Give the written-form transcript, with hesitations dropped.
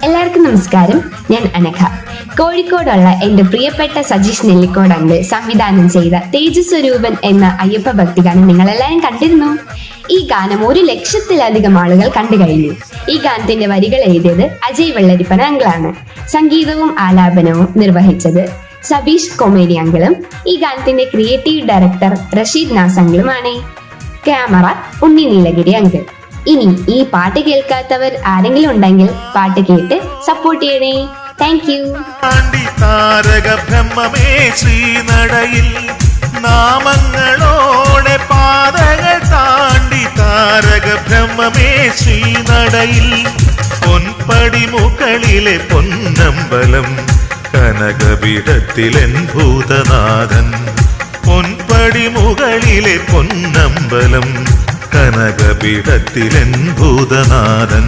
എല്ലാവർക്കും നമസ്കാരം. ഞാൻ അനഘ. കോഴിക്കോടുള്ള എന്റെ പ്രിയപ്പെട്ട സജീഷ് നെല്ലിക്കോടങ്ക് സംവിധാനം ചെയ്ത തേജസ്വരൂപൻ എന്ന അയ്യപ്പ ഭക്തി ഗാനം നിങ്ങളെല്ലാവരും കണ്ടിരുന്നു. ഈ ഗാനം 1,00,000-ലധികം ആളുകൾ കണ്ടു കഴിഞ്ഞു. ഈ ഗാനത്തിന്റെ വരികൾ എഴുതിയത് അജയ് വെള്ളരിപ്പന അങ്കിളാണ്. സംഗീതവും ആലാപനവും നിർവഹിച്ചത് സബീഷ് കൊമേരി അങ്കിളും ഈ ഗാനത്തിന്റെ ക്രിയേറ്റീവ് ഡയറക്ടർ റഷീദ് നാസ് അങ്കിളുമാണ്. ക്യാമറ ഉണ്ണി നീലഗിരി അങ്കിൾ. ഇനി ഈ പാട്ട് കേൾക്കാത്തവർ ആരെങ്കിലും ഉണ്ടെങ്കിൽ പാട്ട് കേട്ട് സപ്പോർട്ട് ചെയ്യണേ. Thank you. താരക ബ്രഹ്മമേ ശ്രീനടയിൽ നാമങ്ങളോടെ പാതകൾ താണ്ടി താരക ബ്രഹ്മമേ ശ്രീനടയിൽ പൊൻപടി മുകളിലെ പൊന്നമ്പലം കനകപീഠത്തിലെൻ ഭൂതനാഥൻ പൊൻപടി മുകളിലെ പൊന്നമ്പലം കനകപീഠത്തിലെൻ ഭൂതനാഥൻ.